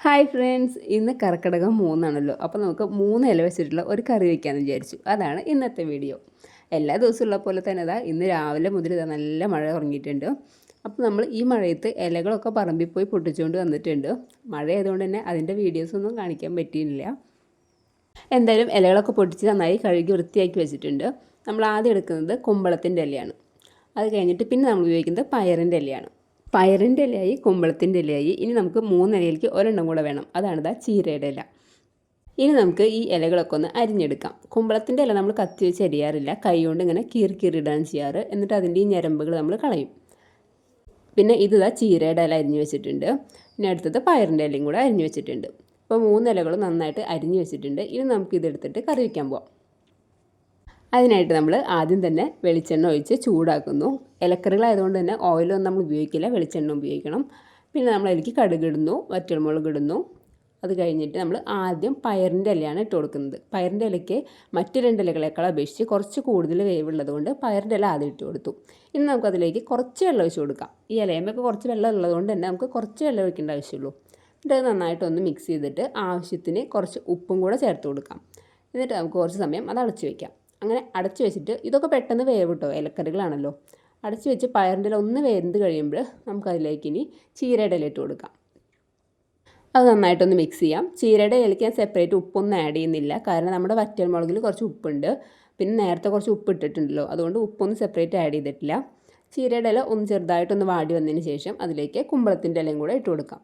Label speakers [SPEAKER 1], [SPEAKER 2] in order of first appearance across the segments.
[SPEAKER 1] Hi friends, ഇന്ന് കർക്കിടകം 3 ആണല്ലോ. അപ്പോൾ നമുക്ക് 3 ഇല വെച്ചിട്ടുള്ള ഒരു കറി വയ്ക്കാമെന്ന് വിചാരിച്ചു. അതാണ് ഇന്നത്തെ വീഡിയോ. എല്ലാ ദിവസവും ഉള്ള പോലെ തന്നെ ഇന്ന് രാവിലെ മുതൽ നല്ല മഴ തുടങ്ങിയിട്ടുണ്ട്. അപ്പോൾ നമ്മൾ ഈ മഴയത്ത് ഇലകളൊക്കെ പറമ്പിൽ പോയി പൊട്ടിച്ചുകൊണ്ട് വന്നിട്ടുണ്ട്. മഴ ആയതുകൊണ്ട് തന്നെ അതിൻ്റെ വീഡിയോസൊന്നും കാണിക്കാൻ പറ്റിയില്ല. എന്തായാലും ഇലകളൊക്കെ പൊട്ടിച്ച് നന്നായി കഴുകി വൃത്തിയാക്കി വെച്ചിട്ടുണ്ട്. നമ്മൾ ആദ്യം എടുക്കുന്നത് കുമ്പളത്തിൻ്റെ ഇലയാണ്. അത് കഴിഞ്ഞിട്ട് പിന്നെ നമ്മൾ ഉപയോഗിക്കുന്നത് പയറിൻ്റെ ഇലയാണ്. പയറിൻ്റെ ഇലയായി, കുമ്പളത്തിൻ്റെ ഇലയായി. ഇനി നമുക്ക് 3 ഇലയിലേക്ക് ഒരെണ്ണം കൂടെ വേണം. അതാണ് ചീരയുടെ ഇല. ഇനി നമുക്ക് ഈ ഇലകളൊക്കെ ഒന്ന് അരിഞ്ഞെടുക്കാം. കുമ്പളത്തിൻ്റെ ഇല നമ്മൾ കത്തി വെച്ച് അരിയാറില്ല, കൈ കൊണ്ട് ഇങ്ങനെ കീറിയിടാൻ ചെയ്യാറ്. എന്നിട്ട് അതിൻ്റെ ഈ ഞരമ്പുകൾ നമ്മൾ കളയും. പിന്നെ ചീരയുടെ ഇല അരിഞ്ഞ് വെച്ചിട്ടുണ്ട്. പിന്നെ അടുത്തത് പയറിൻ്റെ ഇലയും കൂടെ അരിഞ്ഞ് വെച്ചിട്ടുണ്ട്. അപ്പോൾ 3 ഇലകളും നന്നായിട്ട് അരിഞ്ഞ് വെച്ചിട്ടുണ്ട്. ഇനി നമുക്ക് ഇതെടുത്തിട്ട് കറി വയ്ക്കാൻ പോകാം. അതിനായിട്ട് നമ്മൾ ആദ്യം തന്നെ വെളിച്ചെണ്ണ ഒഴിച്ച് ചൂടാക്കുന്നു. ഇലക്കറികളായതുകൊണ്ട് തന്നെ ഓയിലൊന്നും നമ്മൾ ഉപയോഗിക്കില്ല, വെളിച്ചെണ്ണ ഉപയോഗിക്കണം. പിന്നെ നമ്മൾ അതിലേക്ക് കടുകിടുന്നു, വറ്റൽമുളക് ഇടുന്നു. അത് കഴിഞ്ഞിട്ട് നമ്മൾ ആദ്യം പയറിൻ്റെ ഇലയാണ് ഇട്ട് കൊടുക്കുന്നത്. പയറിൻ്റെ ഇലയ്ക്ക് മറ്റ് 2 ഇലകളേക്കാൾ അപേക്ഷിച്ച് കുറച്ച് കൂടുതൽ വേവുള്ളത് കൊണ്ട് പയറിൻ്റെ ഇല ആദ്യം ഇട്ട് കൊടുത്തു. ഇനി നമുക്കതിലേക്ക് കുറച്ച് വെള്ളം ഒഴിച്ച് കൊടുക്കാം. ഈ ഇലയുമ്പോൾ കുറച്ച് വെള്ളം ഉള്ളതുകൊണ്ട് തന്നെ നമുക്ക് കുറച്ച് വെള്ളം ഒഴിക്കേണ്ട ആവശ്യമുള്ളൂ. എന്നിട്ട് അത് നന്നായിട്ടൊന്ന് മിക്സ് ചെയ്തിട്ട് ആവശ്യത്തിന് കുറച്ച് ഉപ്പും കൂടെ ചേർത്ത് കൊടുക്കാം. എന്നിട്ട് നമുക്ക് കുറച്ച് സമയം അത് അടച്ച് വയ്ക്കാം. അങ്ങനെ അടച്ചു വെച്ചിട്ട് ഇതൊക്കെ പെട്ടെന്ന് വേവ് കിട്ടും, ഇലക്കറികളാണല്ലോ. അടച്ചു വെച്ച് പയറിൻ്റെ ഇല ഒന്ന് വെന്ത് കഴിയുമ്പോൾ നമുക്കതിലേക്ക് ഇനി ചീരയുടെ ഇല ഇട്ട് കൊടുക്കാം. അത് നന്നായിട്ടൊന്ന് മിക്സ് ചെയ്യാം. ചീരയുടെ ഇലയ്ക്ക് ഞാൻ സെപ്പറേറ്റ് ഉപ്പൊന്നും ആഡ് ചെയ്യുന്നില്ല, കാരണം നമ്മുടെ വറ്റൽമുളകിൽ കുറച്ച് ഉപ്പുണ്ട്. പിന്നെ നേരത്തെ കുറച്ച് ഉപ്പ് ഇട്ടിട്ടുണ്ടല്ലോ, അതുകൊണ്ട് ഉപ്പൊന്നും സെപ്പറേറ്റ് ആഡ് ചെയ്തിട്ടില്ല. ചീരയുടെ ഇല ഒന്ന് ചെറുതായിട്ടൊന്ന് വാടി വന്നതിന് ശേഷം അതിലേക്ക് കുമ്പളത്തിൻ്റെ ഇലയും കൂടെ ഇട്ട് കൊടുക്കാം.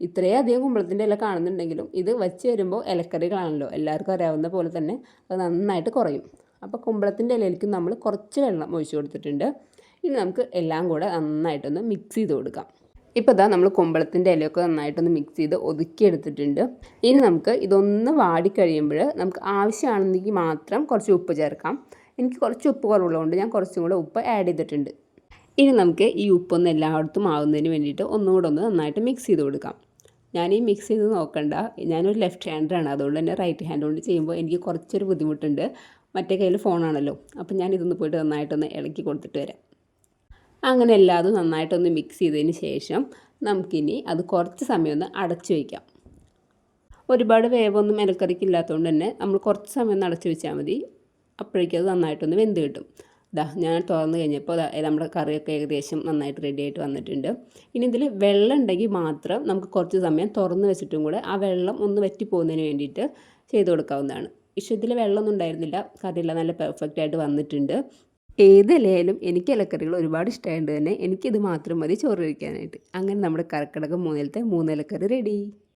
[SPEAKER 1] ഇത്രയും അധികം കുമ്പളത്തിൻ്റെ ഇല കാണുന്നുണ്ടെങ്കിലും ഇത് വെച്ച് വരുമ്പോൾ ഇലക്കറികളാണല്ലോ, എല്ലാവർക്കും അറിയാവുന്ന പോലെ തന്നെ അത് നന്നായിട്ട് കുറയും. അപ്പോൾ കുമ്പളത്തിൻ്റെ ഇലയിലേക്ക് നമ്മൾ കുറച്ച് വെള്ളം ഒഴിച്ച് കൊടുത്തിട്ടുണ്ട്. ഇനി നമുക്ക് എല്ലാം കൂടെ നന്നായിട്ടൊന്ന് മിക്സ് ചെയ്ത് കൊടുക്കാം. ഇപ്പോൾ നമ്മൾ കുമ്പളത്തിൻ്റെ ഇലയൊക്കെ നന്നായിട്ടൊന്ന് മിക്സ് ചെയ്ത് ഒതുക്കിയെടുത്തിട്ടുണ്ട്. ഇനി നമുക്ക് ഇതൊന്ന് വാടിക്കഴിയുമ്പോൾ നമുക്ക് ആവശ്യമാണെന്നെങ്കിൽ മാത്രം കുറച്ച് ഉപ്പ് ചേർക്കാം. എനിക്ക് കുറച്ച് ഉപ്പ് കുറവുള്ളതുകൊണ്ട് ഞാൻ കുറച്ചും കൂടെ ഉപ്പ് ആഡ് ചെയ്തിട്ടുണ്ട്. ഇനി നമുക്ക് ഈ ഉപ്പൊന്ന് എല്ലായിടത്തും ആവുന്നതിന് വേണ്ടിയിട്ട് ഒന്നുകൂടെ ഒന്ന് നന്നായിട്ട് മിക്സ് ചെയ്ത് കൊടുക്കാം. ഞാൻ ഈ മിക്സ് ചെയ്ത് നോക്കണ്ട, ഞാനൊരു ലെഫ്റ്റ് ഹാൻഡറാണ്, അതുകൊണ്ട് തന്നെ റൈറ്റ് ഹാൻഡ് കൊണ്ട് ചെയ്യുമ്പോൾ എനിക്ക് കുറച്ചൊരു ബുദ്ധിമുട്ടുണ്ട്. മറ്റേ കയ്യിൽ ഫോണാണല്ലോ, അപ്പം ഞാനിതൊന്ന് പോയിട്ട് നന്നായിട്ടൊന്ന് ഇളക്കി കൊടുത്തിട്ട് വരാം. അങ്ങനെ എല്ലാതും നന്നായിട്ടൊന്ന് മിക്സ് ചെയ്തതിന് ശേഷം നമുക്കിനി അത് കുറച്ച് സമയം ഒന്ന് അടച്ചു വയ്ക്കാം. ഒരുപാട് വേവൊന്നും ഇലക്കറിക്കില്ലാത്തതുകൊണ്ട് തന്നെ നമ്മൾ കുറച്ച് സമയം ഒന്ന് അടച്ചു വെച്ചാൽ മതി. അപ്പോഴേക്കും അത് നന്നായിട്ടൊന്ന് വെന്ത് കിട്ടും. ഞാൻ തുറന്ന് കഴിഞ്ഞപ്പോൾ നമ്മുടെ കറിയൊക്കെ ഏകദേശം നന്നായിട്ട് റെഡി ആയിട്ട് വന്നിട്ടുണ്ട്. ഇനി ഇതിൽ വെള്ളം ഉണ്ടെങ്കിൽ മാത്രം നമുക്ക് കുറച്ച് സമയം തുറന്ന് വെച്ചിട്ടും കൂടെ ആ വെള്ളം ഒന്ന് വറ്റി പോകുന്നതിന് വേണ്ടിയിട്ട് ചെയ്ത് കൊടുക്കാവുന്നതാണ്. ഇതിൽ വെള്ളമൊന്നും ഉണ്ടായിരുന്നില്ല, കറിയെല്ലാം നല്ല പെർഫെക്റ്റ് ആയിട്ട് വന്നിട്ടുണ്ട്. ഏത് ഇലയായാലും എനിക്ക് ഇലക്കറികൾ ഒരുപാട് ഇഷ്ടമായതുകൊണ്ട് തന്നെ എനിക്കിത് മാത്രം മതി ചോറ് കഴിക്കാനായിട്ട്. അങ്ങനെ നമ്മുടെ കർക്കിടകം 3 ഇലക്കറി റെഡി.